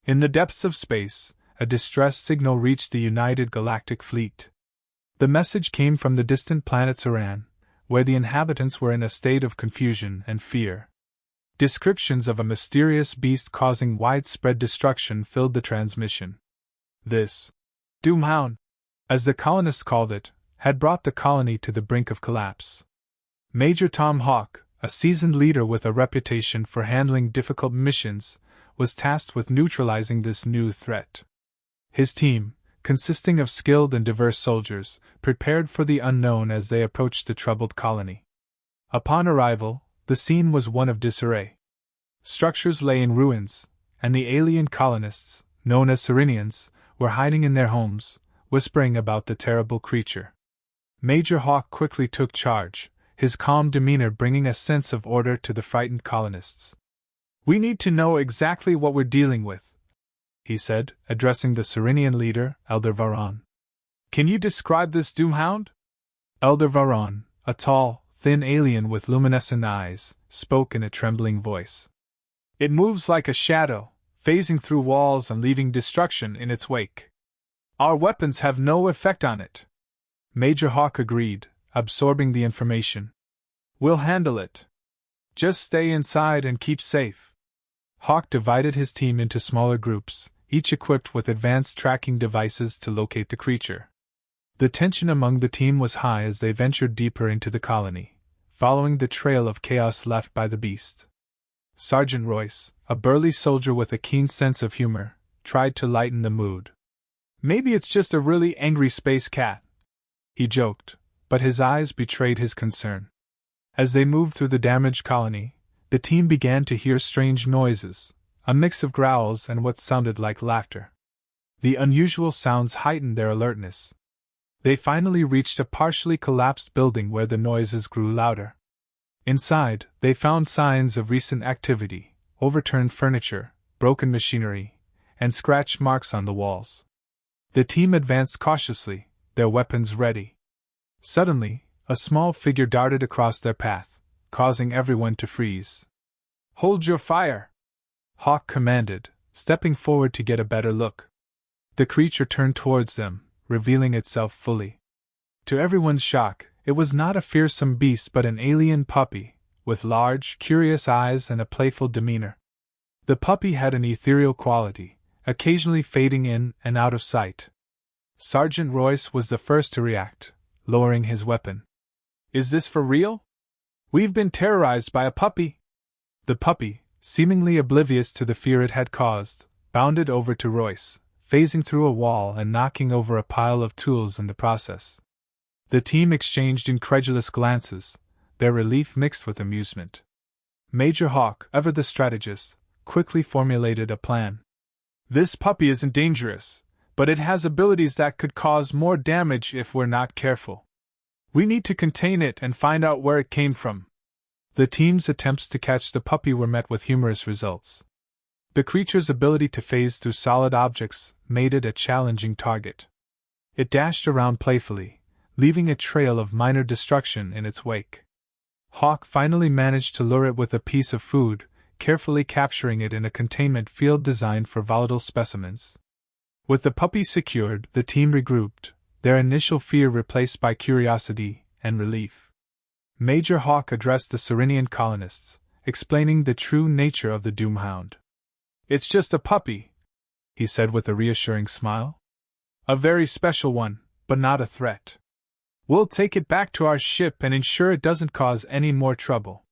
In the depths of space, a distress signal reached the United Galactic Fleet. The message came from the distant planet Serin, where the inhabitants were in a state of confusion and fear. Descriptions of a mysterious beast causing widespread destruction filled the transmission. This Doomhound, as the colonists called it, had brought the colony to the brink of collapse. Major Tom Hawke, a seasoned leader with a reputation for handling difficult missions, was tasked with neutralizing this new threat. His team, consisting of skilled and diverse soldiers, prepared for the unknown as they approached the troubled colony. Upon arrival, the scene was one of disarray. Structures lay in ruins, and the alien colonists, known as Serinians, were hiding in their homes, whispering about the terrible creature. Major Hawke quickly took charge, his calm demeanor bringing a sense of order to the frightened colonists. "We need to know exactly what we're dealing with," he said, addressing the Serinian leader, Elder Varon. "Can you describe this Doomhound?" Elder Varon, a tall, thin alien with luminescent eyes, spoke in a trembling voice. "It moves like a shadow, phasing through walls and leaving destruction in its wake. Our weapons have no effect on it." Major Hawke agreed, absorbing the information. "We'll handle it. Just stay inside and keep safe." Hawke divided his team into smaller groups, each equipped with advanced tracking devices to locate the creature. The tension among the team was high as they ventured deeper into the colony, following the trail of chaos left by the beast. Sergeant Royce, a burly soldier with a keen sense of humor, tried to lighten the mood. "Maybe it's just a really angry space cat," he joked, but his eyes betrayed his concern. As they moved through the damaged colony, the team began to hear strange noises, a mix of growls and what sounded like laughter. The unusual sounds heightened their alertness. They finally reached a partially collapsed building where the noises grew louder. Inside, they found signs of recent activity, overturned furniture, broken machinery, and scratch marks on the walls. The team advanced cautiously, their weapons ready. Suddenly, a small figure darted across their path, causing everyone to freeze. "Hold your fire!" Hawke commanded, stepping forward to get a better look. The creature turned towards them, revealing itself fully. To everyone's shock, it was not a fearsome beast but an alien puppy, with large, curious eyes and a playful demeanor. The puppy had an ethereal quality, occasionally fading in and out of sight. Sergeant Royce was the first to react, lowering his weapon. "Is this for real? We've been terrorized by a puppy." The puppy, seemingly oblivious to the fear it had caused, bounded over to Royce, phasing through a wall and knocking over a pile of tools in the process. The team exchanged incredulous glances, their relief mixed with amusement. Major Hawke, ever the strategist, quickly formulated a plan. "This puppy isn't dangerous, but it has abilities that could cause more damage if we're not careful. We need to contain it and find out where it came from." The team's attempts to catch the puppy were met with humorous results. The creature's ability to phase through solid objects made it a challenging target. It dashed around playfully, leaving a trail of minor destruction in its wake. Hawke finally managed to lure it with a piece of food, carefully capturing it in a containment field designed for volatile specimens. With the puppy secured, the team regrouped, their initial fear replaced by curiosity and relief. Major Hawke addressed the Serinian colonists, explaining the true nature of the Doomhound. "It's just a puppy," he said with a reassuring smile. "A very special one, but not a threat. We'll take it back to our ship and ensure it doesn't cause any more trouble."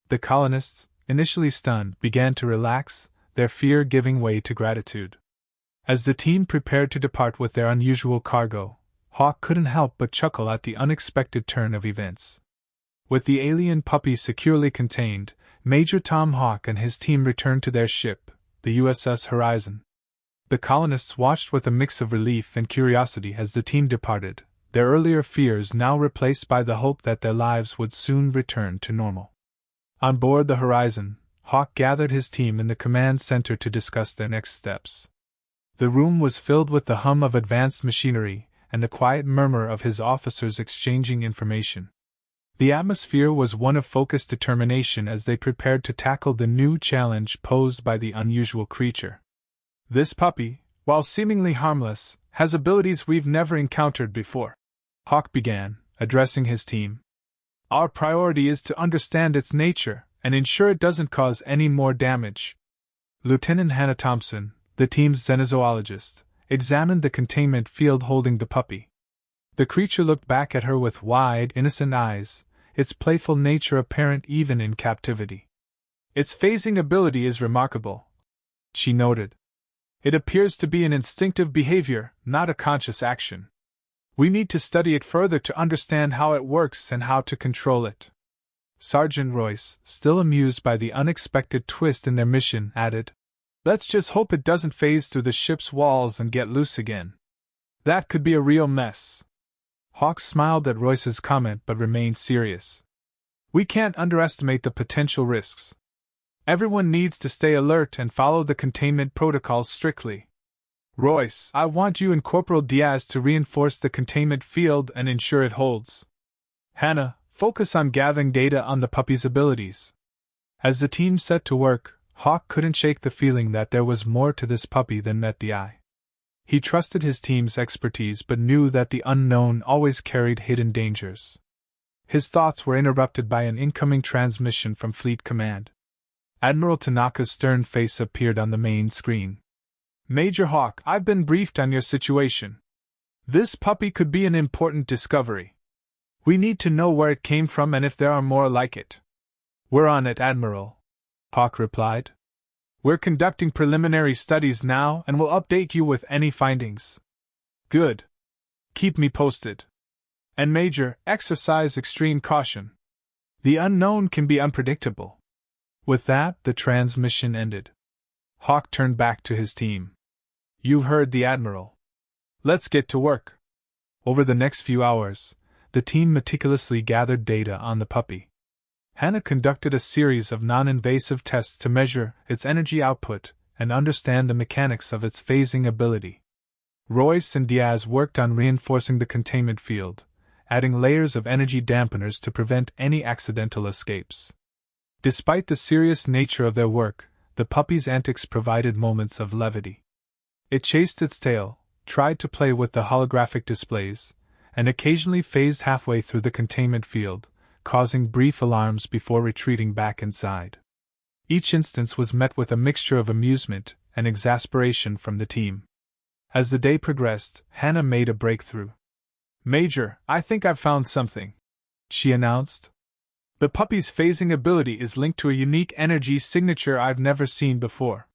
The colonists, initially stunned, began to relax, their fear giving way to gratitude. As the team prepared to depart with their unusual cargo, Hawke couldn't help but chuckle at the unexpected turn of events. With the alien puppy securely contained, Major Tom Hawke and his team returned to their ship, the USS Horizon. The colonists watched with a mix of relief and curiosity as the team departed, their earlier fears now replaced by the hope that their lives would soon return to normal. On board the Horizon, Hawke gathered his team in the command center to discuss their next steps. The room was filled with the hum of advanced machinery and the quiet murmur of his officers exchanging information. The atmosphere was one of focused determination as they prepared to tackle the new challenge posed by the unusual creature. This puppy, while seemingly harmless, has abilities we've never encountered before. Hawke began, addressing his team. Our priority is to understand its nature and ensure it doesn't cause any more damage. Lieutenant Hannah Thompson, the team's xenozoologist, examined the containment field holding the puppy. The creature looked back at her with wide, innocent eyes, its playful nature apparent even in captivity. Its phasing ability is remarkable, she noted. It appears to be an instinctive behavior, not a conscious action. We need to study it further to understand how it works and how to control it. Sergeant Royce, still amused by the unexpected twist in their mission, added, Let's just hope it doesn't phase through the ship's walls and get loose again. That could be a real mess. Hawke smiled at Royce's comment but remained serious. We can't underestimate the potential risks. Everyone needs to stay alert and follow the containment protocols strictly. Royce, I want you and Corporal Diaz to reinforce the containment field and ensure it holds. Hannah, focus on gathering data on the puppy's abilities. As the team set to work, Hawke couldn't shake the feeling that there was more to this puppy than met the eye. He trusted his team's expertise but knew that the unknown always carried hidden dangers. His thoughts were interrupted by an incoming transmission from Fleet Command. Admiral Tanaka's stern face appeared on the main screen. Major Hawke, I've been briefed on your situation. This puppy could be an important discovery. We need to know where it came from and if there are more like it. We're on it, Admiral, Hawke replied. We're conducting preliminary studies now and will update you with any findings. Good. Keep me posted. And Major, exercise extreme caution. The unknown can be unpredictable. With that, the transmission ended. Hawke turned back to his team. You heard the Admiral. Let's get to work. Over the next few hours, the team meticulously gathered data on the puppy. Hannah conducted a series of non-invasive tests to measure its energy output and understand the mechanics of its phasing ability. Royce and Diaz worked on reinforcing the containment field, adding layers of energy dampeners to prevent any accidental escapes. Despite the serious nature of their work, the puppy's antics provided moments of levity. It chased its tail, tried to play with the holographic displays, and occasionally phased halfway through the containment field, causing brief alarms before retreating back inside. Each instance was met with a mixture of amusement and exasperation from the team. As the day progressed, Hannah made a breakthrough. Major, I think I've found something, she announced. The puppy's phasing ability is linked to a unique energy signature I've never seen before.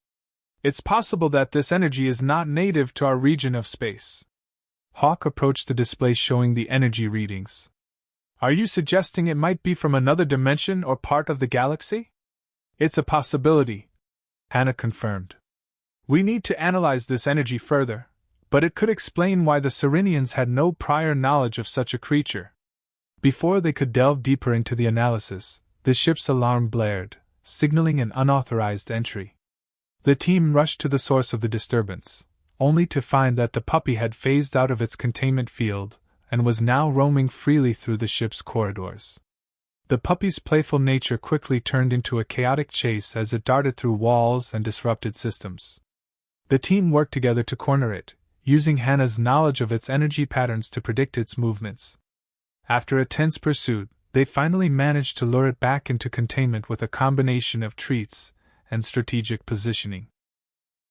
It's possible that this energy is not native to our region of space. Hawke approached the display showing the energy readings. Are you suggesting it might be from another dimension or part of the galaxy? It's a possibility, Hannah confirmed. We need to analyze this energy further, but it could explain why the Serinians had no prior knowledge of such a creature. Before they could delve deeper into the analysis, the ship's alarm blared, signaling an unauthorized entry. The team rushed to the source of the disturbance, only to find that the puppy had phased out of its containment field and was now roaming freely through the ship's corridors. The puppy's playful nature quickly turned into a chaotic chase as it darted through walls and disrupted systems. The team worked together to corner it, using Hannah's knowledge of its energy patterns to predict its movements. After a tense pursuit, they finally managed to lure it back into containment with a combination of treats and strategic positioning.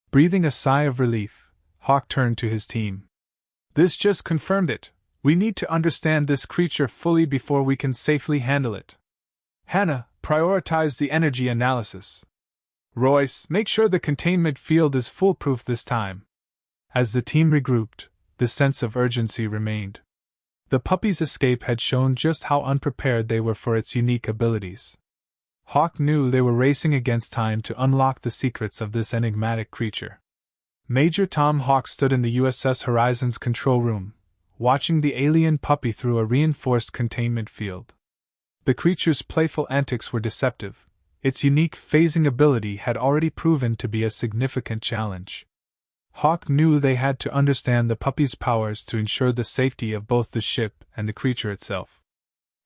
Breathing a sigh of relief, Hawke turned to his team. This just confirmed it. We need to understand this creature fully before we can safely handle it. Hannah, prioritize the energy analysis. Royce, make sure the containment field is foolproof this time. As the team regrouped, the sense of urgency remained. The puppy's escape had shown just how unprepared they were for its unique abilities. Hawke knew they were racing against time to unlock the secrets of this enigmatic creature. Major Tom Hawke stood in the USS Horizon's control room, watching the alien puppy through a reinforced containment field. The creature's playful antics were deceptive. Its unique phasing ability had already proven to be a significant challenge. Hawke knew they had to understand the puppy's powers to ensure the safety of both the ship and the creature itself.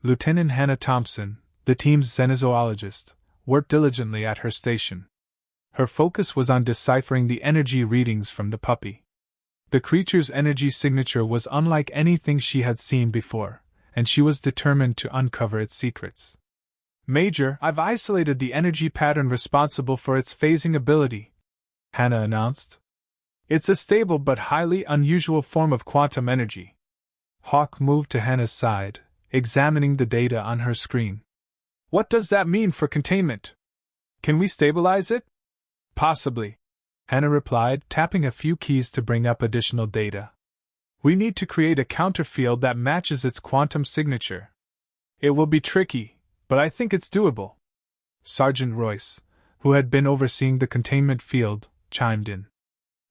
Lieutenant Hannah Thompson, the team's xenozoologist, worked diligently at her station. Her focus was on deciphering the energy readings from the puppy. The creature's energy signature was unlike anything she had seen before, and she was determined to uncover its secrets. Major, I've isolated the energy pattern responsible for its phasing ability, Hannah announced. It's a stable but highly unusual form of quantum energy. Hawke moved to Hannah's side, examining the data on her screen. What does that mean for containment? Can we stabilize it? Possibly, Hannah replied, tapping a few keys to bring up additional data. We need to create a counterfield that matches its quantum signature. It will be tricky, but I think it's doable. Sergeant Royce, who had been overseeing the containment field, chimed in.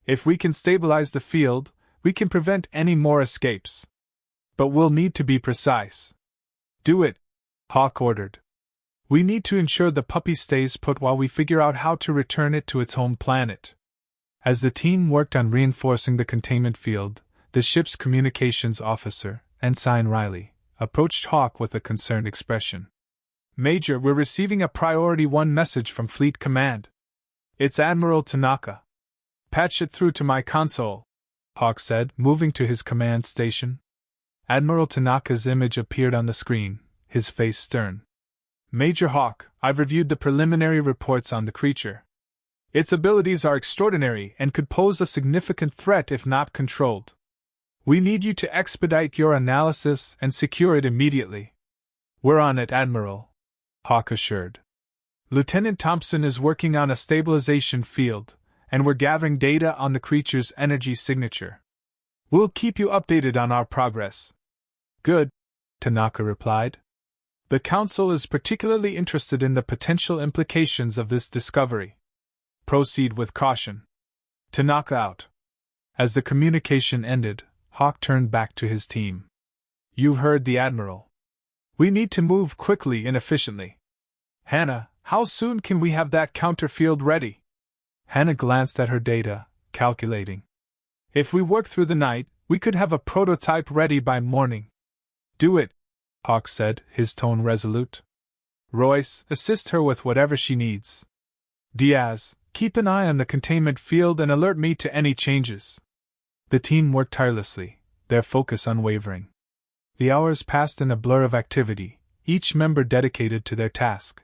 If we can stabilize the field, we can prevent any more escapes. But we'll need to be precise. Do it, Hawke ordered. We need to ensure the puppy stays put while we figure out how to return it to its home planet. As the team worked on reinforcing the containment field, the ship's communications officer, Ensign Riley, approached Hawke with a concerned expression. Major, we're receiving a Priority 1 message from Fleet Command. It's Admiral Tanaka. Patch it through to my console, Hawke said, moving to his command station. Admiral Tanaka's image appeared on the screen, his face stern. Major Hawke, I've reviewed the preliminary reports on the creature. Its abilities are extraordinary and could pose a significant threat if not controlled. We need you to expedite your analysis and secure it immediately. We're on it, Admiral, Hawke assured. Lieutenant Thompson is working on a stabilization field, and we're gathering data on the creature's energy signature. We'll keep you updated on our progress. Good, Tanaka replied. The Council is particularly interested in the potential implications of this discovery. Proceed with caution. Tanaka out. As the communication ended, Hawke turned back to his team. You heard the Admiral. We need to move quickly and efficiently. Hannah, how soon can we have that counterfield ready? Hannah glanced at her data, calculating. If we work through the night, we could have a prototype ready by morning. Do it, Hawke said, his tone resolute. Royce, assist her with whatever she needs. Diaz, keep an eye on the containment field and alert me to any changes. The team worked tirelessly, their focus unwavering. The hours passed in a blur of activity, each member dedicated to their task.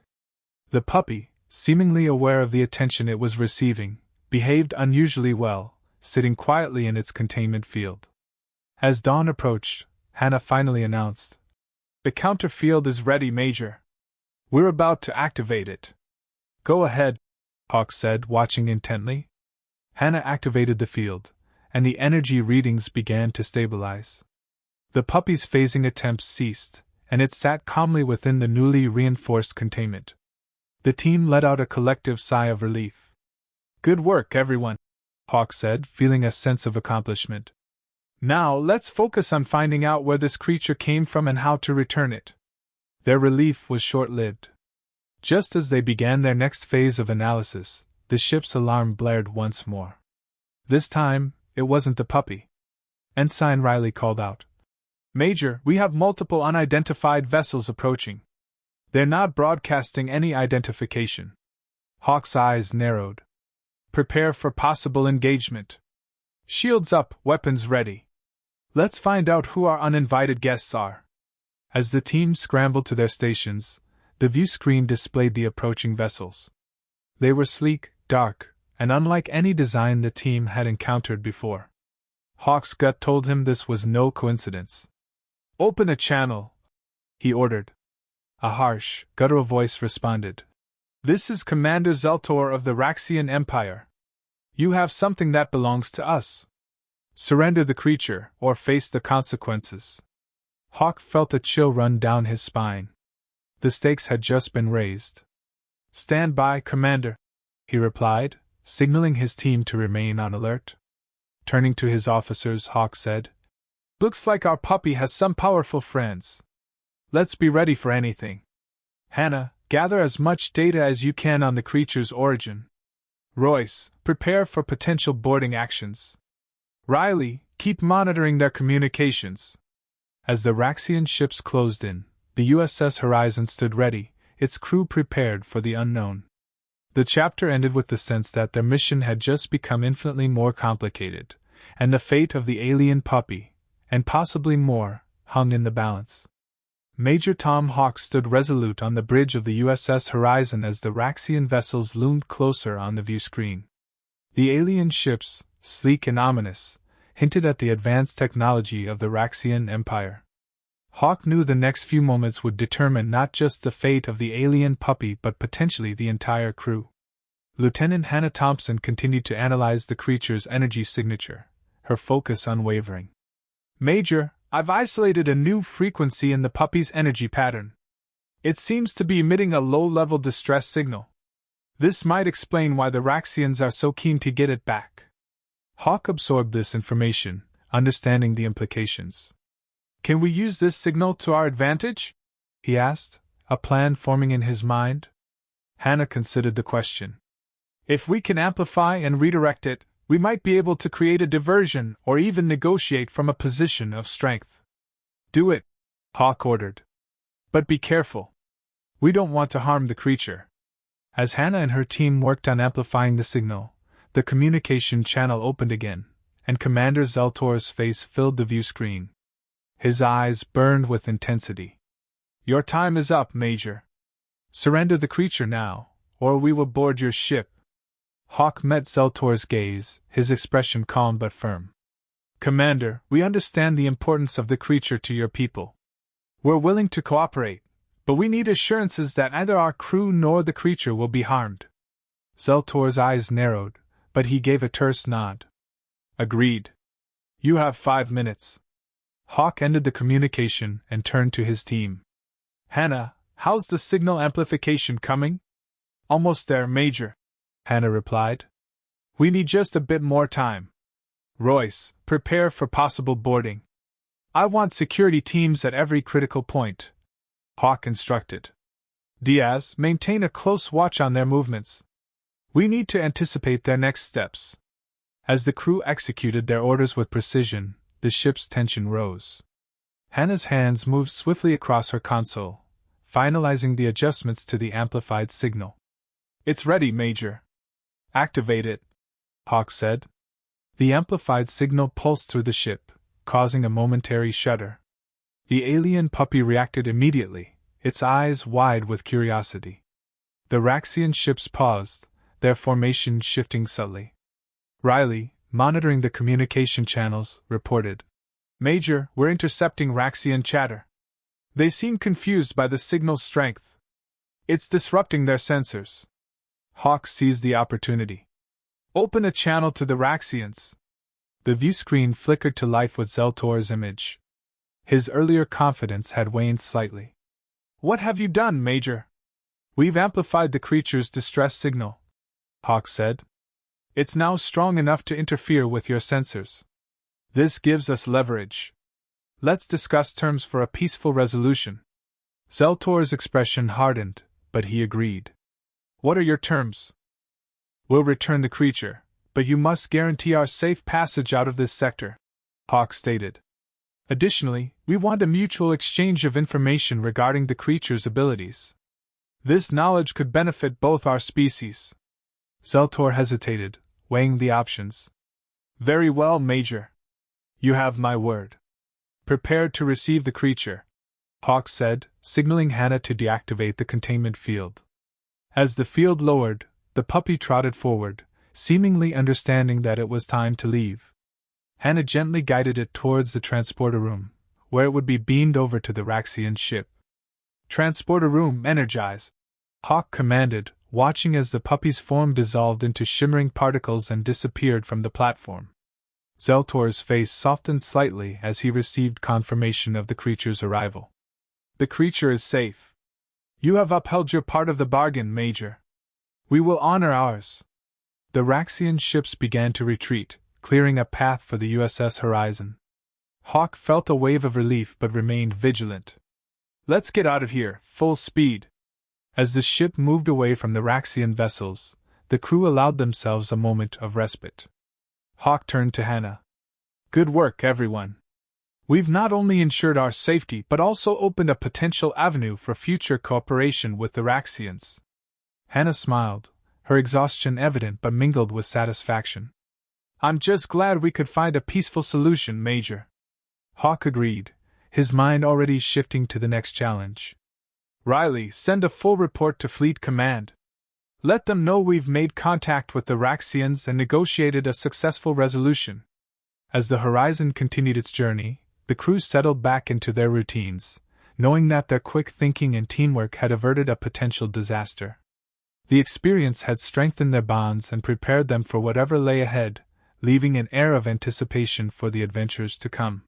The puppy, seemingly aware of the attention it was receiving, behaved unusually well, sitting quietly in its containment field. As dawn approached, Hannah finally announced, The counterfield is ready, Major. We're about to activate it. Go ahead, Hawke said, watching intently. Hannah activated the field, and the energy readings began to stabilize. The puppy's phasing attempts ceased, and it sat calmly within the newly reinforced containment. The team let out a collective sigh of relief. Good work, everyone, Hawke said, feeling a sense of accomplishment. Now let's focus on finding out where this creature came from and how to return it. Their relief was short-lived. Just as they began their next phase of analysis, the ship's alarm blared once more. This time, it wasn't the puppy. Ensign Riley called out. Major, we have multiple unidentified vessels approaching. They're not broadcasting any identification. Hawke's eyes narrowed. Prepare for possible engagement. Shields up, weapons ready. Let's find out who our uninvited guests are. As the team scrambled to their stations, the view screen displayed the approaching vessels. They were sleek, dark, and unlike any design the team had encountered before. Hawke's gut told him this was no coincidence. Open a channel, he ordered. A harsh, guttural voice responded. This is Commander Zeltor of the Raxian Empire. You have something that belongs to us. Surrender the creature, or face the consequences. Hawke felt a chill run down his spine. The stakes had just been raised. Stand by, Commander, he replied, signaling his team to remain on alert. Turning to his officers, Hawke said, Looks like our puppy has some powerful friends. Let's be ready for anything. Hannah, gather as much data as you can on the creature's origin. Royce, prepare for potential boarding actions. Riley, keep monitoring their communications. As the Raxian ships closed in, the USS Horizon stood ready, its crew prepared for the unknown. The chapter ended with the sense that their mission had just become infinitely more complicated, and the fate of the alien puppy, and possibly more, hung in the balance. Major Tom Hawke stood resolute on the bridge of the USS Horizon as the Raxian vessels loomed closer on the view screen. The alien ships, sleek and ominous, hinted at the advanced technology of the Raxian Empire. Hawke knew the next few moments would determine not just the fate of the alien puppy but potentially the entire crew. Lieutenant Hannah Thompson continued to analyze the creature's energy signature, her focus unwavering. "Major, I've isolated a new frequency in the puppy's energy pattern. It seems to be emitting a low-level distress signal. This might explain why the Raxians are so keen to get it back." Hawke absorbed this information, understanding the implications. "Can we use this signal to our advantage?" he asked, a plan forming in his mind. Hannah considered the question. "If we can amplify and redirect it, we might be able to create a diversion or even negotiate from a position of strength." "Do it," Hawke ordered. "But be careful. We don't want to harm the creature." As Hannah and her team worked on amplifying the signal, the communication channel opened again, and Commander Zeltor's face filled the view screen. His eyes burned with intensity. "Your time is up, Major. Surrender the creature now, or we will board your ship." Hawke met Zeltor's gaze, his expression calm but firm. "Commander, we understand the importance of the creature to your people. We're willing to cooperate, but we need assurances that neither our crew nor the creature will be harmed." Zeltor's eyes narrowed, but he gave a terse nod. "Agreed. You have 5 minutes." Hawke ended the communication and turned to his team. "Hannah, how's the signal amplification coming?" "Almost there, Major," Hannah replied. "We need just a bit more time. Royce, prepare for possible boarding. I want security teams at every critical point," Hawke instructed. "Diaz, maintain a close watch on their movements. We need to anticipate their next steps." As the crew executed their orders with precision, the ship's tension rose. Hannah's hands moved swiftly across her console, finalizing the adjustments to the amplified signal. "It's ready, Major." "Activate it," Hawke said. The amplified signal pulsed through the ship, causing a momentary shudder. The alien puppy reacted immediately, its eyes wide with curiosity. The Raxian ships paused, their formation shifting subtly. Riley, monitoring the communication channels, reported, "Major, we're intercepting Raxian chatter. They seem confused by the signal's strength. It's disrupting their sensors." Hawke seized the opportunity. "Open a channel to the Raxians." The view screen flickered to life with Zeltor's image. His earlier confidence had waned slightly. "What have you done, Major?" "We've amplified the creature's distress signal," Hawke said. "It's now strong enough to interfere with your sensors. This gives us leverage. Let's discuss terms for a peaceful resolution." Zeltor's expression hardened, but he agreed. "What are your terms?" "We'll return the creature, but you must guarantee our safe passage out of this sector," Hawke stated. "Additionally, we want a mutual exchange of information regarding the creature's abilities. This knowledge could benefit both our species." Zeltor hesitated, weighing the options. "Very well, Major. You have my word. Prepare to receive the creature," Hawke said, signaling Hannah to deactivate the containment field. As the field lowered, the puppy trotted forward, seemingly understanding that it was time to leave. Hannah gently guided it towards the transporter room, where it would be beamed over to the Raxian ship. "Transporter room, energize," Hawke commanded, watching as the puppy's form dissolved into shimmering particles and disappeared from the platform. Zeltor's face softened slightly as he received confirmation of the creature's arrival. "The creature is safe. You have upheld your part of the bargain, Major. We will honor ours." The Raxian ships began to retreat, clearing a path for the USS Horizon. Hawke felt a wave of relief but remained vigilant. "Let's get out of here, full speed." As the ship moved away from the Raxian vessels, the crew allowed themselves a moment of respite. Hawke turned to Hannah. "Good work, everyone. We've not only ensured our safety but also opened a potential avenue for future cooperation with the Raxians." Hannah smiled, her exhaustion evident but mingled with satisfaction. "I'm just glad we could find a peaceful solution, Major," Hawke agreed, his mind already shifting to the next challenge. "Riley, send a full report to Fleet Command. Let them know we've made contact with the Raxians and negotiated a successful resolution." As the Horizon continued its journey, the crew settled back into their routines, knowing that their quick thinking and teamwork had averted a potential disaster. The experience had strengthened their bonds and prepared them for whatever lay ahead, leaving an air of anticipation for the adventures to come.